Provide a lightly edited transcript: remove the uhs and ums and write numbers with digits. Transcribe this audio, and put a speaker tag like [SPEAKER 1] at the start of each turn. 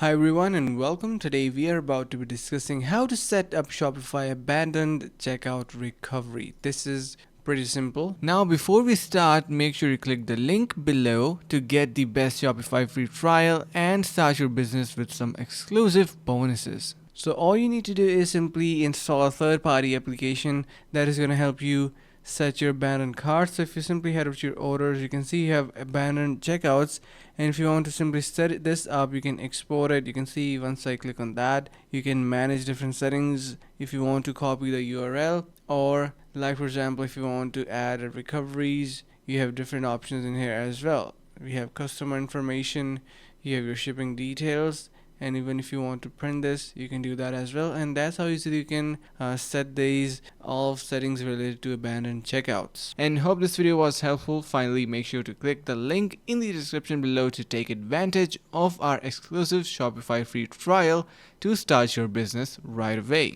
[SPEAKER 1] Hi everyone and welcome. Today we are about to be discussing how to set up Shopify abandoned checkout recovery. This is pretty simple. Now before we start, make sure you click the link below to get the best Shopify free trial and start your business with some exclusive bonuses. So all you need to do is simply install a third-party application that is going to help you set your abandoned cart. So if you simply head over to your orders, you can see you have abandoned checkouts, and if you want to simply set this up, you can export it. You can see once I click on that, you can manage different settings if you want to copy the URL, or like for example if you want to add recoveries, you have different options in here as well. We have customer information, you have your shipping details, and even if you want to print this, you can do that as well. And that's how easily you can set these all settings related to abandoned checkouts. And hope this video was helpful. Finally, make sure to click the link in the description below to take advantage of our exclusive Shopify free trial to start your business right away.